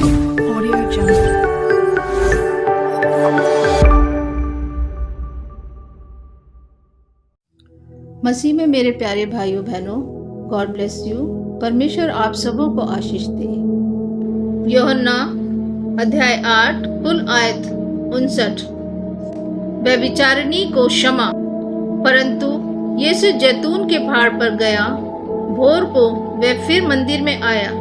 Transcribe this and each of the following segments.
Audio Jungle. मसीह में मेरे प्यारे भाइयों बहनों, गॉड ब्लेस यू। परमेश्वर आप सबों को आशीष दे। यूहन्ना अध्याय 8 कुल आयत 59। व्यभिचारिणी को क्षमा। परंतु यीशु जैतून के पहाड़ पर गया। भोर को वह फिर मंदिर में आया।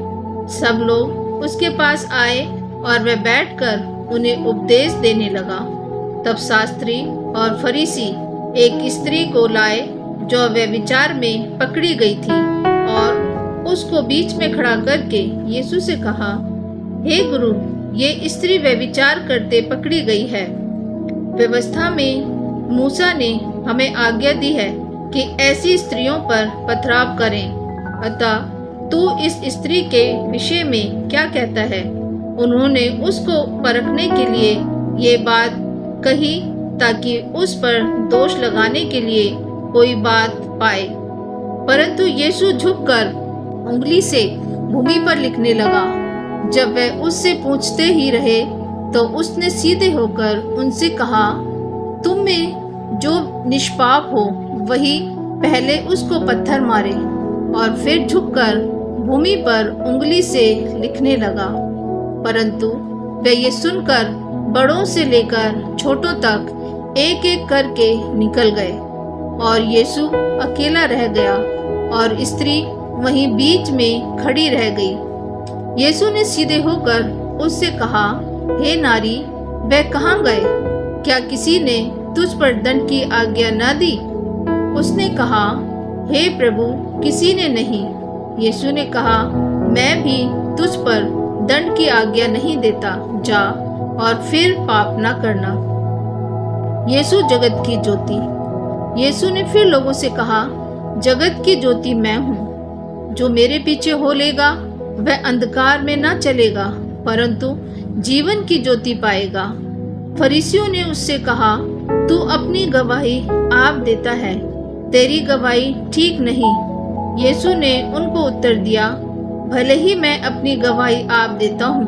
सब लोग उसके पास आए और वह बैठकर उन्हें उपदेश देने लगा। तब शास्त्री और फरीसी एक स्त्री को लाए जो व्यभिचार में पकड़ी गई थी और उसको बीच में खड़ा करके यीशु से कहा, हे गुरु, ये स्त्री व्यभिचार करते पकड़ी गई है। व्यवस्था में मूसा ने हमें आज्ञा दी है कि ऐसी स्त्रियों पर पथराव करें। अतः तू इस स्त्री के विषय में क्या कहता है? उन्होंने उसको परखने के लिए ये बात कही ताकि उस पर दोष लगाने के लिए कोई बात पाए। परंतु यीशु झुककर उंगली से भूमि पर लिखने लगा। जब वह उससे पूछते ही रहे तो उसने सीधे होकर उनसे कहा, तुम में जो निष्पाप हो वही पहले उसको पत्थर मारे। और फिर झुककर भूमि पर उंगली से लिखने लगा। परंतु वे ये सुनकर बड़ों से लेकर छोटों तक एक एक करके निकल गए और यीशु अकेला रह गया और स्त्री वहीं बीच में खड़ी रह गई। यीशु ने सीधे होकर उससे कहा, हे नारी, वे कहाँ गए? क्या किसी ने तुझ पर दंड की आज्ञा न दी? उसने कहा, हे प्रभु, किसी ने नहीं। यीशु ने कहा, मैं भी तुझ पर दंड की आज्ञा नहीं देता। जा और फिर पाप न करना। यीशु जगत की ज्योति। यीशु ने फिर लोगों से कहा, जगत की ज्योति मैं हूँ। जो मेरे पीछे हो लेगा वह अंधकार में न चलेगा परंतु जीवन की ज्योति पाएगा। फरीसियों ने उससे कहा, तू अपनी गवाही आप देता है, तेरी गवाही ठीक नहीं। यीशु ने उनको उत्तर दिया, भले ही मैं अपनी गवाही आप देता हूँ,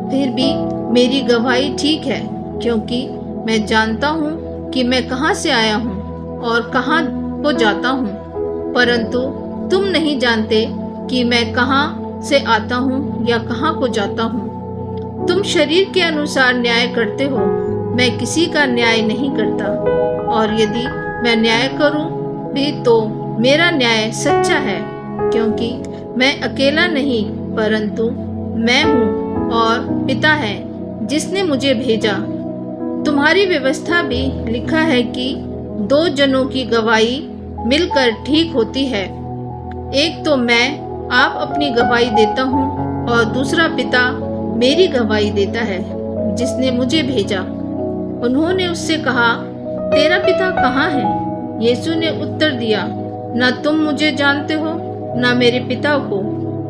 फिर भी मेरी गवाही ठीक है, क्योंकि मैं जानता हूँ कि मैं कहाँ से आया हूँ और कहाँ को जाता हूँ। परंतु तुम नहीं जानते कि मैं कहाँ से आता हूँ या कहाँ को जाता हूँ। तुम शरीर के अनुसार न्याय करते हो, मैं किसी का न्याय नहीं करता। और यदि मैं न्याय करूँ भी तो मेरा न्याय सच्चा है, क्योंकि मैं अकेला नहीं परंतु मैं हूँ और पिता है जिसने मुझे भेजा। तुम्हारी व्यवस्था भी लिखा है कि दो जनों की गवाही मिलकर ठीक होती है। एक तो मैं आप अपनी गवाही देता हूँ और दूसरा पिता मेरी गवाही देता है जिसने मुझे भेजा। उन्होंने उससे कहा, तेरा पिता कहाँ है? यीशु ने उत्तर दिया, न तुम मुझे जानते हो न मेरे पिता को।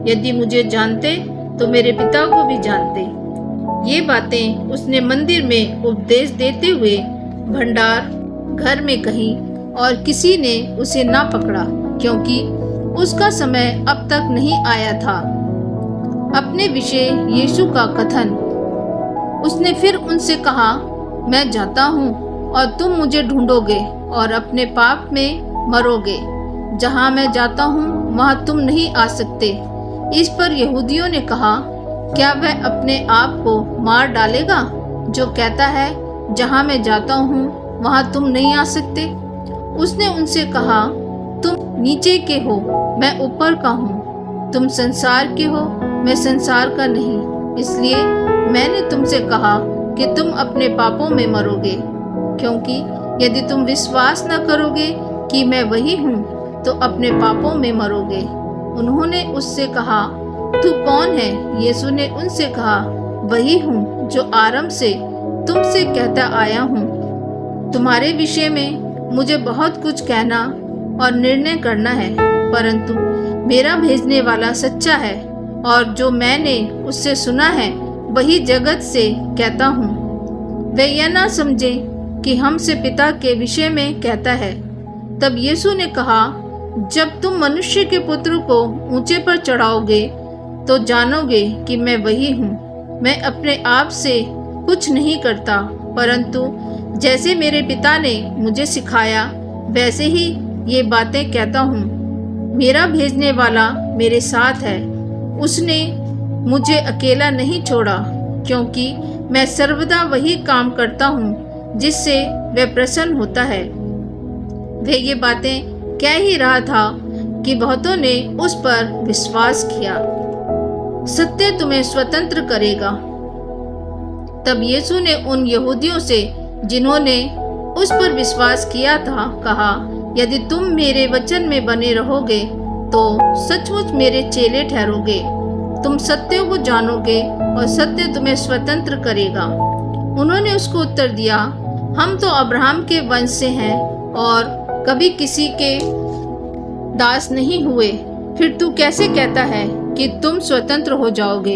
यदि मुझे जानते तो मेरे पिता को भी जानते। ये बातें उसने मंदिर में उपदेश देते हुए भंडार घर में कही और किसी ने उसे ना पकड़ा, क्योंकि उसका समय अब तक नहीं आया था। अपने विषय यीशु का कथन। उसने फिर उनसे कहा, मैं जाता हूँ और तुम मुझे ढूंढोगे और अपने पाप में मरोगे। जहाँ मैं जाता हूँ वहाँ तुम नहीं आ सकते। इस पर यहूदियों ने कहा, क्या वह अपने आप को मार डालेगा जो कहता है, जहाँ मैं जाता हूँ वहाँ तुम नहीं आ सकते? उसने उनसे कहा, तुम नीचे के हो, मैं ऊपर का हूँ। तुम संसार के हो, मैं संसार का नहीं। इसलिए मैंने तुमसे कहा कि तुम अपने पापों में मरोगे, क्योंकि यदि तुम विश्वास न करोगे कि मैं वही हूँ तो अपने पापों में मरोगे। उन्होंने उससे कहा, तू कौन है? यीशु ने उनसे कहा, वही हूँ जो आरंभ से तुमसे कहता आया हूँ। तुम्हारे विषय में मुझे बहुत कुछ कहना और निर्णय करना है, परंतु मेरा भेजने वाला सच्चा है और जो मैंने उससे सुना है वही जगत से कहता हूँ। वे यह ना समझे कि हमसे पिता के विषय में कहता है। तब यीशु ने कहा, जब तुम मनुष्य के पुत्र को ऊंचे पर चढ़ाओगे तो जानोगे कि मैं वही हूँ मैं अपने आप से कुछ नहीं करता, परंतु जैसे मेरे पिता ने मुझे सिखाया वैसे ही ये बातें कहता हूँ। मेरा भेजने वाला मेरे साथ है। उसने मुझे अकेला नहीं छोड़ा, क्योंकि मैं सर्वदा वही काम करता हूँ जिससे वह प्रसन्न होता है। वह ये बातें कह ही रहा था कि बहुतों ने उस पर विश्वास किया। सत्य तुम्हें स्वतंत्र करेगा। तब यीशु ने उन यहूदियों से जिन्होंने उस पर विश्वास किया था कहा, यदि तुम मेरे वचन में बने रहोगे तो सचमुच मेरे चेले ठहरोगे। तुम सत्य को जानोगे और सत्य तुम्हें स्वतंत्र करेगा। उन्होंने उसको उत्तर दिया, हम तो अब्राहम के वंश से हैं और कभी किसी के दास नहीं हुए। फिर तू कैसे कहता है कि तुम स्वतंत्र हो जाओगे?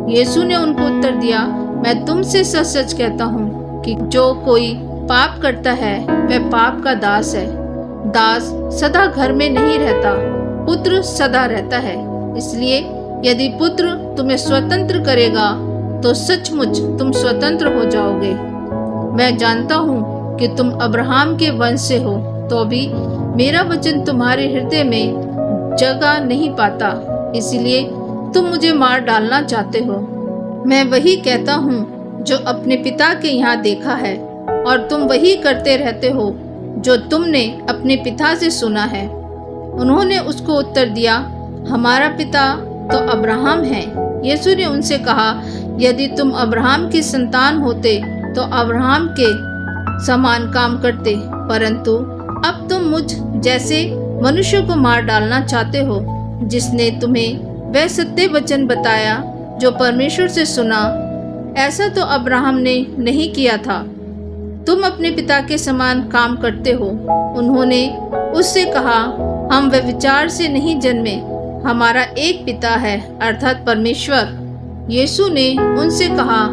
यीशु ने उनको उत्तर दिया, मैं तुमसे सच सच कहता हूँ कि जो कोई पाप करता है वह पाप का दास है। दास सदा घर में नहीं रहता, पुत्र सदा रहता है। इसलिए यदि पुत्र तुम्हें स्वतंत्र करेगा तो सचमुच तुम स्वतंत्र हो जाओगे। मैं जानता हूँ कि तुम अब्राहम के वंश से हो, तो भी मेरा वचन तुम्हारे हृदय में जगह नहीं पाता, इसलिए तुम मुझे मार डालना चाहते हो। मैं वही कहता हूँ जो अपने पिता के यहाँ देखा है, और तुम वही करते रहते हो जो तुमने अपने पिता से सुना है। उन्होंने उसको उत्तर दिया, हमारा पिता तो अब्राहम है। यीशु ने उनसे कहा, यदि तुम अब्राहम की संतान होते तो अब्राहम के समान काम करते, परंतु अब तुम मुझ जैसे मनुष्य को मार डालना चाहते हो, जिसने तुम्हें वह सत्य वचन बताया जो परमेश्वर से सुना। ऐसा तो अब्राहम ने नहीं किया था। तुम अपने पिता के समान काम करते हो। उन्होंने उससे कहा, हम व्यभिचार से नहीं जन्मे, हमारा एक पिता है अर्थात परमेश्वर। यीशु ने उनसे कहा,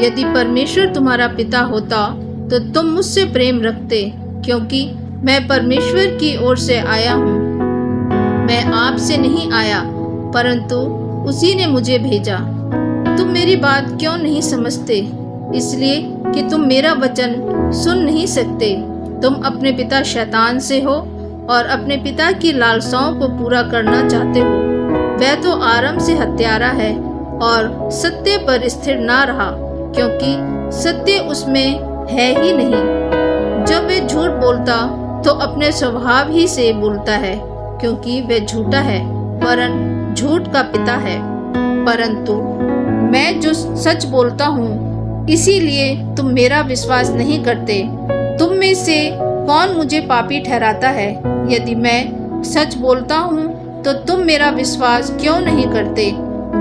यदि परमेश्वर तुम्हारा पिता होता तो तुम मुझसे प्रेम रखते, क्योंकि मैं परमेश्वर की ओर से आया हूँ। मैं आपसे नहीं आया, परंतु उसी ने मुझे भेजा। तुम मेरी बात क्यों नहीं समझते? इसलिए कि तुम मेरा वचन सुन नहीं सकते। तुम अपने पिता शैतान से हो और अपने पिता की लालसाओं को पूरा करना चाहते हो। वह तो आरंभ से हत्यारा है और सत्य पर स्थिर ना रहा, क्योंकि सत्य उसमें है ही नहीं। जब वह झूठ बोलता तो अपने स्वभाव ही से बोलता है, क्योंकि वह झूठा है वरन झूठ का पिता है। परंतु मैं जो सच बोलता हूँ, इसीलिए तुम मेरा विश्वास नहीं करते। तुम में से कौन मुझे पापी ठहराता है? यदि मैं सच बोलता हूँ तो तुम मेरा विश्वास क्यों नहीं करते?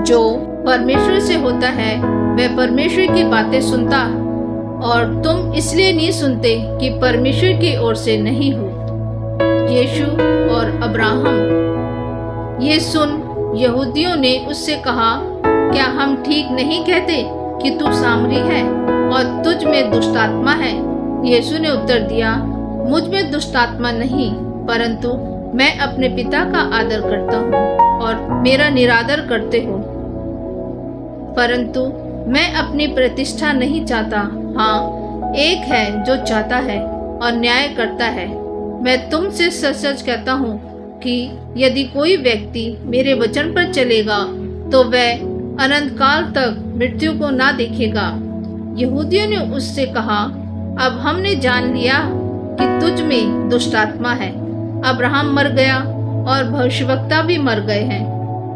जो परमेश्वर से होता है वह परमेश्वर की बातें सुनता, और तुम इसलिए नहीं सुनते कि परमेश्वर की ओर से नहीं हो। यीशु और अब्राहम। ये सुन यहूदियों ने उससे कहा, क्या हम ठीक नहीं कहते कि तू सामरी है और तुझ में दुष्टात्मा है? यीशु ने उत्तर दिया, मुझ में दुष्टात्मा नहीं, परंतु मैं अपने पिता का आदर करता हूँ और मेरा निरादर करते हो। परंतु मैं अपनी प्रतिष्ठा नहीं चाहता। हाँ, एक है जो चाहता है और न्याय करता है। मैं तुमसे सच सच कहता हूँ कि यदि कोई व्यक्ति मेरे वचन पर चलेगा तो वह अनंत काल तक मृत्यु को ना देखेगा। यहूदियों ने उससे कहा, अब हमने जान लिया कि तुझ में दुष्टात्मा है। अब्राहम मर गया और भविष्यवक्ता भी मर गए हैं,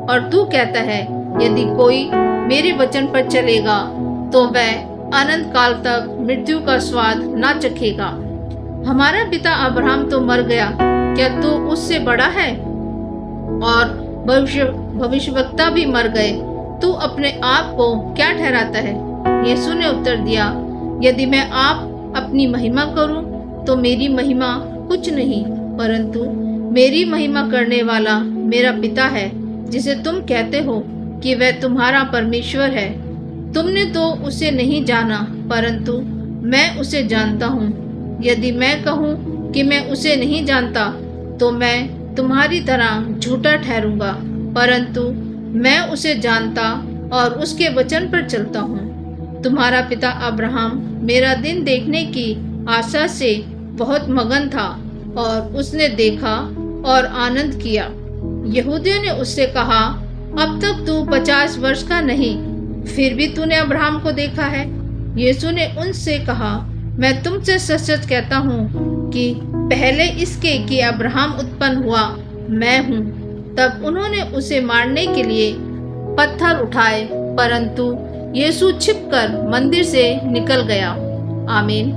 और तू कहता है यदि कोई मेरे वचन पर चलेगा तो वह अनंत काल तक मृत्यु का स्वाद ना चखेगा। हमारा पिता अब्राहम तो मर गया, क्या तू उससे बड़ा है? और भविष्यवक्ता भी मर गए, तू अपने आप को क्या ठहराता है? यीशु ने उत्तर दिया, यदि मैं आप अपनी महिमा करूं तो मेरी महिमा कुछ नहीं, परंतु मेरी महिमा करने वाला मेरा पिता है, जिसे तुम कहते हो कि वह तुम्हारा परमेश्वर है। तुमने तो उसे नहीं जाना, परंतु मैं उसे जानता हूँ। यदि मैं कहूँ कि मैं उसे नहीं जानता तो मैं तुम्हारी तरह झूठा ठहरूंगा, परंतु मैं उसे जानता और उसके वचन पर चलता हूँ। तुम्हारा पिता अब्राहम मेरा दिन देखने की आशा से बहुत मगन था और उसने देखा और आनंद किया। यहूदियों ने उससे कहा, अब तक तू 50 वर्ष का नहीं, फिर भी तूने अब्राहम को देखा है। यीशु ने उनसे कहा, मैं तुमसे सच सच कहता हूँ कि पहले इसके कि अब्राहम उत्पन्न हुआ मैं हूँ। तब उन्होंने उसे मारने के लिए पत्थर उठाए, परंतु यीशु छिपकर मंदिर से निकल गया। आमीन।